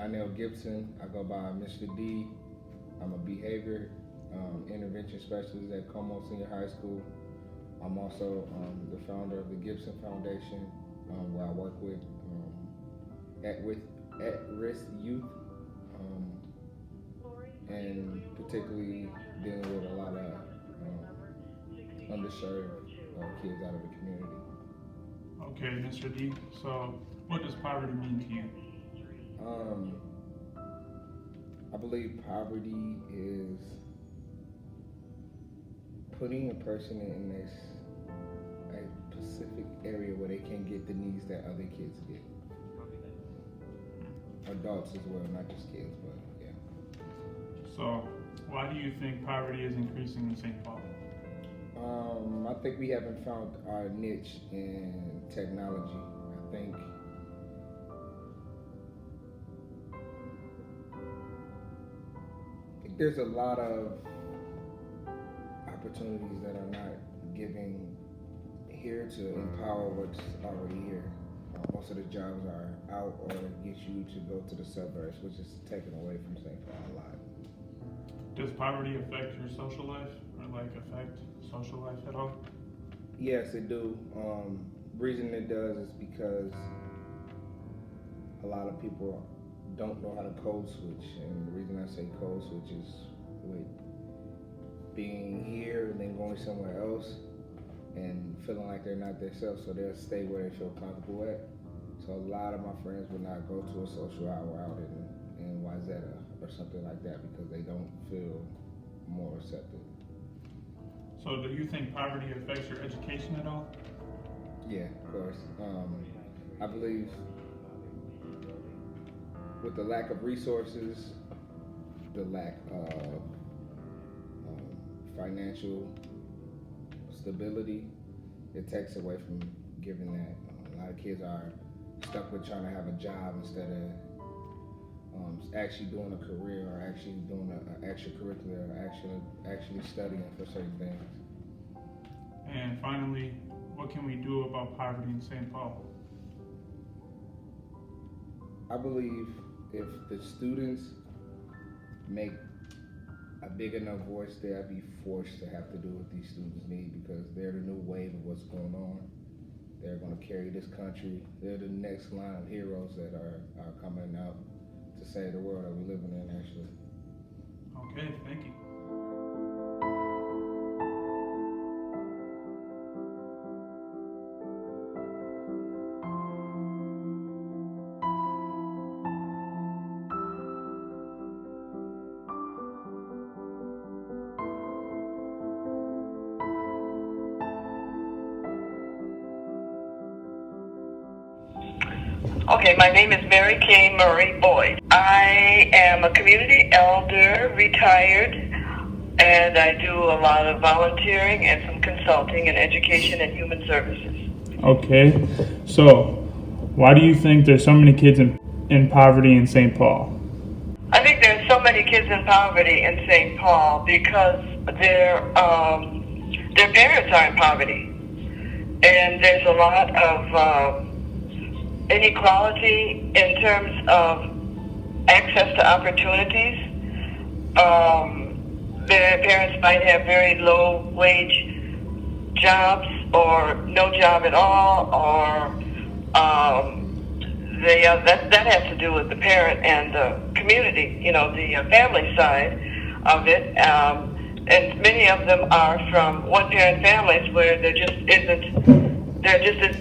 Donnell Gibson. I go by Mr. D. I'm a behavior intervention specialist at Como Senior High School. I'm also the founder of the Gibson Foundation, where I work with at-risk youth, and particularly dealing with a lot of underserved kids out of the community. Okay, Mr. D. So, what does poverty mean to you? I believe poverty is putting a person in a specific area where they can't get the needs that other kids get. Adults as well, not just kids, but yeah. So, why do you think poverty is increasing in St. Paul? I think we haven't found our niche in technology. I think there's a lot of opportunities that are not given here to empower what's already here. Most of the jobs are out or get you to go to the suburbs, which is taken away from St. Paul a lot. Does poverty affect your social life, or affect social life at all? Yes, it do. Reason it does is because a lot of people don't know how to code switch, and the reason I say code switch is with being here and then going somewhere else and feeling like they're not themselves, so they'll stay where they feel comfortable at. So a lot of my friends will not go to a social hour out in Wayzata or something like that because they don't feel more accepted. So do you think poverty affects your education at all? Yeah, of course. I believe with the lack of resources, the lack of financial stability, it takes away from giving that. A lot of kids are stuck with trying to have a job instead of actually doing a career or actually doing an extracurricular or actually studying for certain things. And finally, what can we do about poverty in St. Paul? I believe if the students make a big enough voice, they'll be forced to have to do what these students need because they're the new wave of what's going on. They're going to carry this country. They're the next line of heroes that are coming out to save the world that we're living in, actually. Okay, thank you. Okay, my name is Mary Kay Murray Boyd. I am a community elder, retired, and I do a lot of volunteering and some consulting in education and human services. Okay, so why do you think there's so many kids in poverty in St. Paul? I think there's so many kids in poverty in St. Paul because their parents are in poverty, and there's a lot of inequality in terms of access to opportunities. Their parents might have very low wage jobs or no job at all, or that has to do with the parent and the community, the family side of it. And many of them are from one-parent families where there just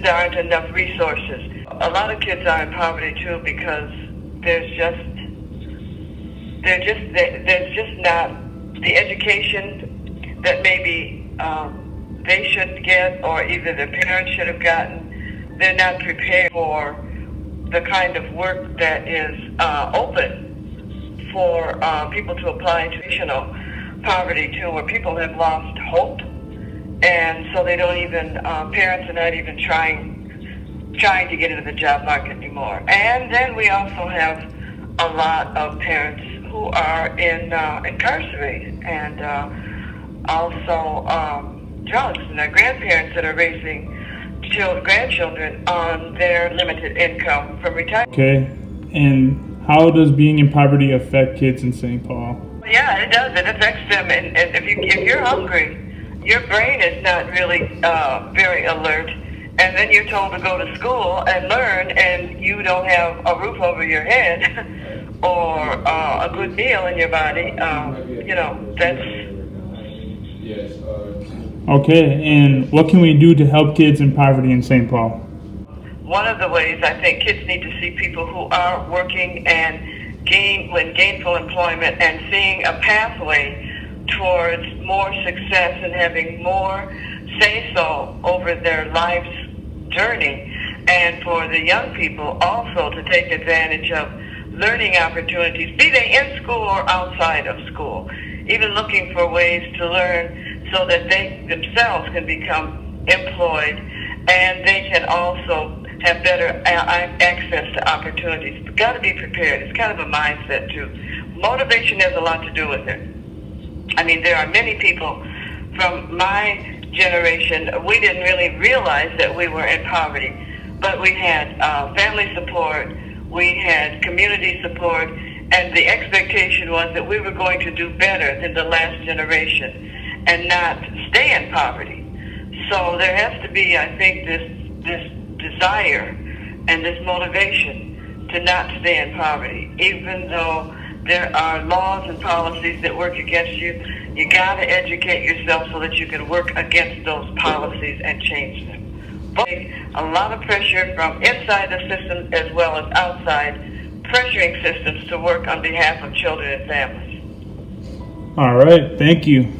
aren't enough resources. A lot of kids are in poverty too because there's just not the education that maybe they should get, or either their parents should have gotten. They're not prepared for the kind of work that is open for people to apply to. Poverty too, where people have lost hope, and so they don't even parents are not even trying to get into the job market anymore. And then we also have a lot of parents who are incarcerated, and also drugs, and their grandparents that are raising grandchildren on their limited income from retirement. Okay, and How does being in poverty affect kids in St. Paul? Yeah, it does. It affects them. And if you're hungry, your brain is not really very alert. And then you're told to go to school and learn, and you don't have a roof over your head or a good meal in your body. That's. Okay, and what can we do to help kids in poverty in St. Paul? One of the ways I think kids need to see people who are working and gainful employment and seeing a pathway towards more success and having more say-so over their life's journey. And for the young people also to take advantage of learning opportunities, be they in school or outside of school, even looking for ways to learn so that they themselves can become employed and they can also have better access to opportunities. We've got to be prepared. It's kind of a mindset too. Motivation has a lot to do with it. I mean, there are many people from my generation, we didn't really realize that we were in poverty, but we had family support, we had community support, and the expectation was that we were going to do better than the last generation and not stay in poverty. So there has to be, I think, this desire and this motivation to not stay in poverty. Even though there are laws and policies that work against you, you got to educate yourself so that you can work against those policies and change them. But a lot of pressure from inside the system as well as outside, pressuring systems to work on behalf of children and families. All right, thank you.